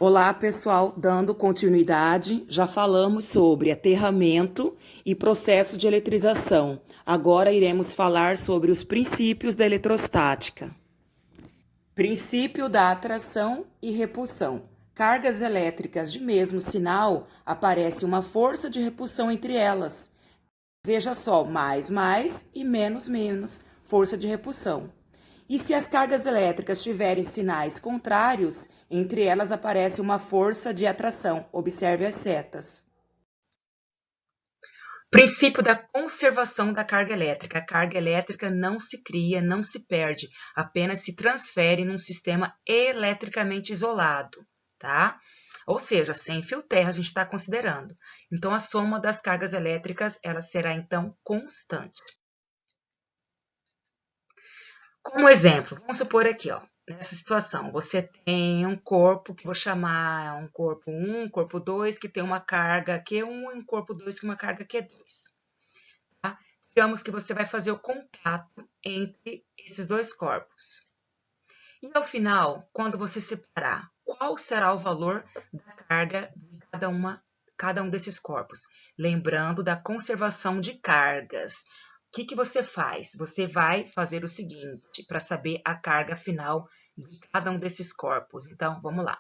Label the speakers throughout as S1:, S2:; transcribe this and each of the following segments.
S1: Olá, pessoal, dando continuidade, já falamos sobre aterramento e processo de eletrização. Agora iremos falar sobre os princípios da eletrostática. Princípio da atração e repulsão. Cargas elétricas de mesmo sinal, aparece uma força de repulsão entre elas. Veja só, mais e menos, força de repulsão. E se as cargas elétricas tiverem sinais contrários, entre elas aparece uma força de atração. Observe as setas.
S2: Princípio da conservação da carga elétrica. A carga elétrica não se cria, não se perde, apenas se transfere num sistema eletricamente isolado, tá? Ou seja, sem fio terra a gente está considerando. Então, a soma das cargas elétricas, ela será, então, constante. Como exemplo, vamos supor aqui, ó, nessa situação, você tem um corpo que vou chamar um corpo 1, corpo 2, que tem uma carga Q1 e um corpo 2 com uma carga Q2. Tá? Digamos que você vai fazer o contato entre esses dois corpos. E ao final, quando você separar, qual será o valor da carga de cada um desses corpos? Lembrando da conservação de cargas. O que você faz? Você vai fazer o seguinte, para saber a carga final de cada um desses corpos. Então, vamos lá.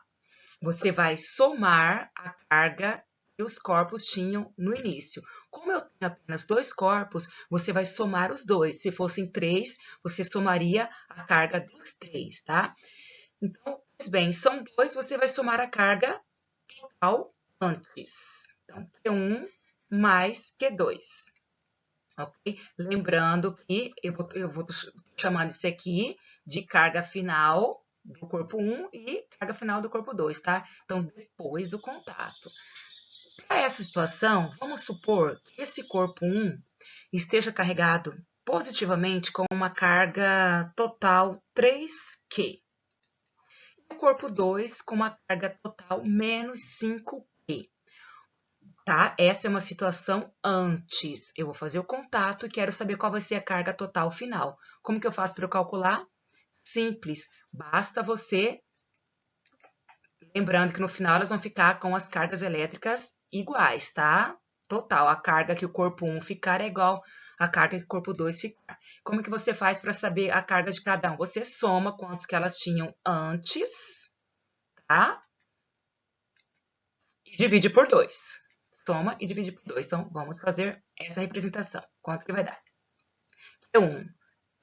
S2: Você vai somar a carga que os corpos tinham no início. Como eu tenho apenas dois corpos, você vai somar os dois. Se fossem três, você somaria a carga dos três, tá? Então, pois bem, são dois, você vai somar a carga total antes. Então, Q1 mais Q2. Ok? Lembrando que eu vou chamando isso aqui de carga final do corpo 1 e carga final do corpo 2, tá? Então, depois do contato. Para essa situação, vamos supor que esse corpo 1 esteja carregado positivamente com uma carga total 3Q. E o corpo 2 com uma carga total menos 5Q. Tá? Essa é uma situação antes. Eu vou fazer o contato e quero saber qual vai ser a carga total final. Como que eu faço para eu calcular? Simples. Basta você... Lembrando que no final elas vão ficar com as cargas elétricas iguais, tá? Total. A carga que o corpo 1 ficar é igual à carga que o corpo 2 ficar. Como que você faz para saber a carga de cada um? Você soma quantos que elas tinham antes, tá? E divide por 2. Soma e divide por 2. Então, vamos fazer essa representação. Quanto que vai dar? Q1,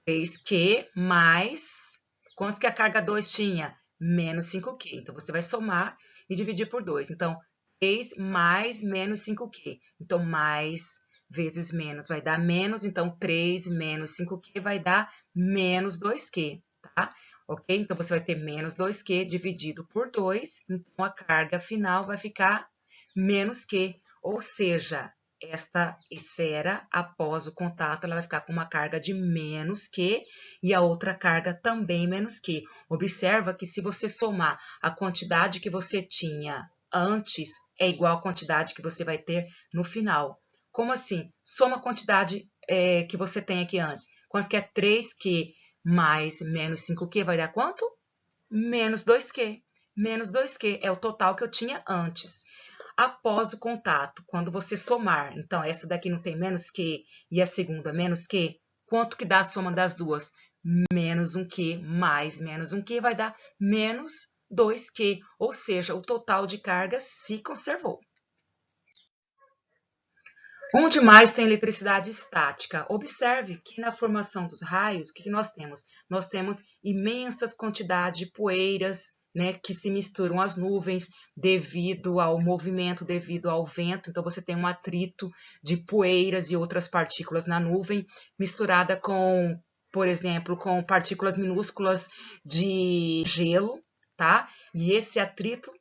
S2: 3Q mais... Quantos que a carga 2 tinha? Menos 5Q. Então, você vai somar e dividir por 2. Então, 3 mais menos 5Q. Então, mais vezes menos vai dar menos. Então, 3 menos 5Q vai dar menos 2Q, tá? Ok? Então, você vai ter menos 2Q dividido por 2. Então, a carga final vai ficar menos Q. Ou seja, esta esfera, após o contato, ela vai ficar com uma carga de menos Q e a outra carga também menos Q. Observa que se você somar a quantidade que você tinha antes, é igual à quantidade que você vai ter no final. Como assim? Soma a quantidade que você tem aqui antes. Quanto que é 3Q mais menos 5Q vai dar quanto? Menos 2Q. Menos 2Q é o total que eu tinha antes. Após o contato, quando você somar, então essa daqui não tem menos Q e a segunda menos Q, quanto que dá a soma das duas? Menos 1Q mais menos 1Q vai dar menos 2Q, ou seja, o total de carga se conservou. Onde mais tem eletricidade estática? Observe que na formação dos raios, o que nós temos? Nós temos imensas quantidades de poeiras, né, que se misturam às nuvens devido ao movimento, devido ao vento. Então, você tem um atrito de poeiras e outras partículas na nuvem, misturada com, por exemplo, com partículas minúsculas de gelo, tá? E esse atrito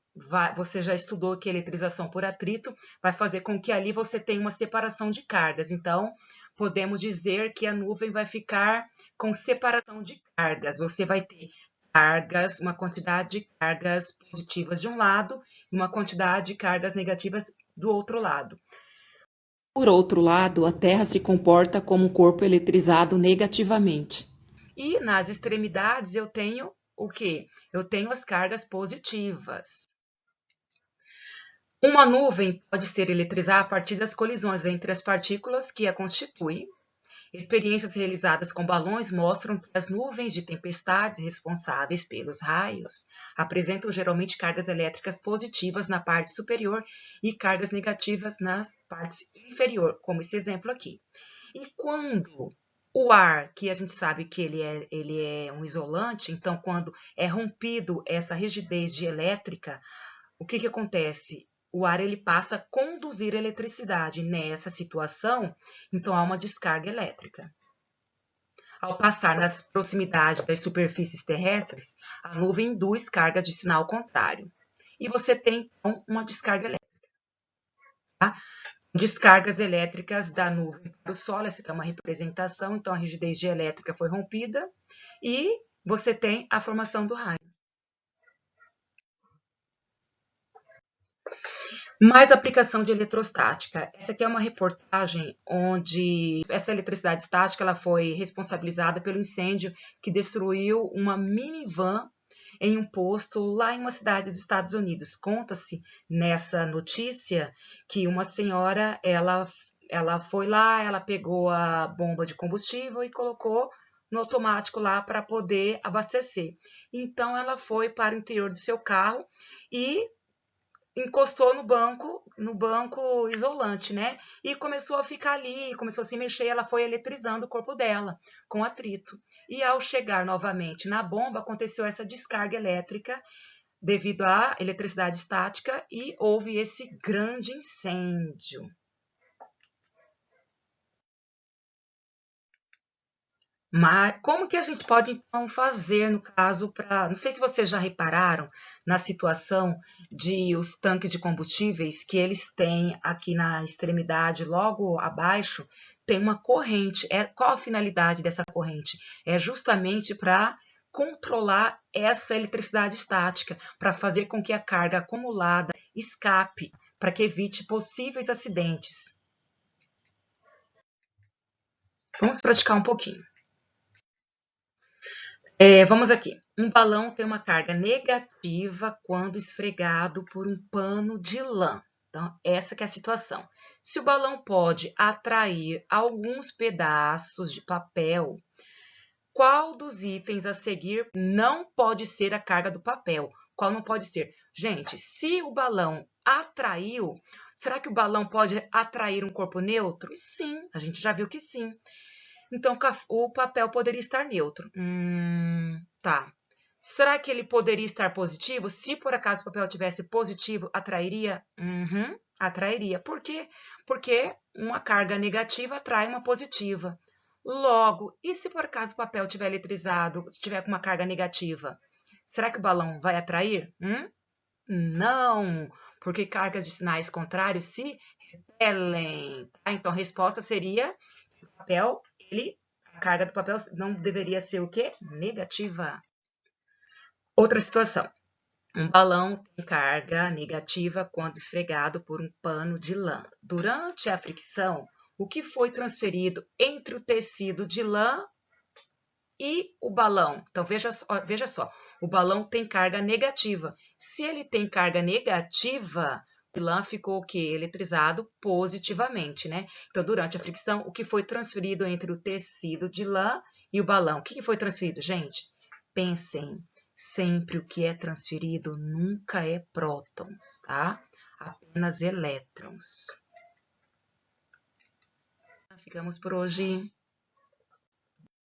S2: você já estudou que a eletrização por atrito vai fazer com que ali você tenha uma separação de cargas. Então, podemos dizer que a nuvem vai ficar com separação de cargas. Você vai ter cargas, uma quantidade de cargas positivas de um lado e uma quantidade de cargas negativas do outro lado.
S1: Por outro lado, a Terra se comporta como um corpo eletrizado negativamente.
S2: E nas extremidades eu tenho o quê? Eu tenho as cargas positivas. Uma nuvem pode ser eletrizada a partir das colisões entre as partículas que a constituem. Experiências realizadas com balões mostram que as nuvens de tempestades responsáveis pelos raios apresentam geralmente cargas elétricas positivas na parte superior e cargas negativas nas partes inferior, como esse exemplo aqui. E quando o ar, que a gente sabe que ele é um isolante, então quando é rompido essa rigidez dielétrica, o que acontece? O ar ele passa a conduzir eletricidade. Nessa situação, então há uma descarga elétrica. Ao passar nas proximidades das superfícies terrestres, a nuvem induz cargas de sinal contrário. E você tem, então, uma descarga elétrica. Tá? Descargas elétricas da nuvem para o solo, essa aqui é uma representação, então a rigidez dielétrica foi rompida e você tem a formação do raio. Mais aplicação de eletrostática. Essa aqui é uma reportagem onde essa eletricidade estática ela foi responsabilizada pelo incêndio que destruiu uma minivan em um posto lá em uma cidade dos Estados Unidos. Conta-se nessa notícia que uma senhora ela foi lá, ela pegou a bomba de combustível e colocou no automático lá para poder abastecer. Então ela foi para o interior do seu carro e encostou no banco isolante, né? E começou a ficar ali, começou a se mexer, ela foi eletrizando o corpo dela com atrito. E ao chegar novamente na bomba, aconteceu essa descarga elétrica devido à eletricidade estática e houve esse grande incêndio. Mas como que a gente pode então fazer no caso para, não sei se vocês já repararam na situação de os tanques de combustíveis que eles têm aqui na extremidade, logo abaixo, tem uma corrente. Qual a finalidade dessa corrente? É justamente para controlar essa eletricidade estática, para fazer com que a carga acumulada escape, para que evite possíveis acidentes. Vamos praticar um pouquinho. Vamos aqui. Um balão tem uma carga negativa quando esfregado por um pano de lã. Então, essa que é a situação. Se o balão pode atrair alguns pedaços de papel, qual dos itens a seguir não pode ser a carga do papel? Qual não pode ser? Gente, se o balão atraiu, será que o balão pode atrair um corpo neutro? Sim, a gente já viu que sim. Então, o papel poderia estar neutro. Tá. Será que ele poderia estar positivo? Se por acaso o papel tivesse positivo, atrairia? Atrairia. Por quê? Porque uma carga negativa atrai uma positiva. Logo, e se por acaso o papel estiver eletrizado, estiver com uma carga negativa, será que o balão vai atrair? Não, porque cargas de sinais contrários se repelem. Tá? Então, a resposta seria o papel, a carga do papel não deveria ser o quê? Negativa. Outra situação. Um balão tem carga negativa quando esfregado por um pano de lã. Durante a fricção, o que foi transferido entre o tecido de lã e o balão? Então, veja só, o balão tem carga negativa. Se ele tem carga negativa, o lã ficou o quê? Eletrizado positivamente, né? Então, durante a fricção, o que foi transferido entre o tecido de lã e o balão? O que foi transferido, gente? Pensem, sempre o que é transferido nunca é prótons, tá? Apenas elétrons. Ficamos por hoje.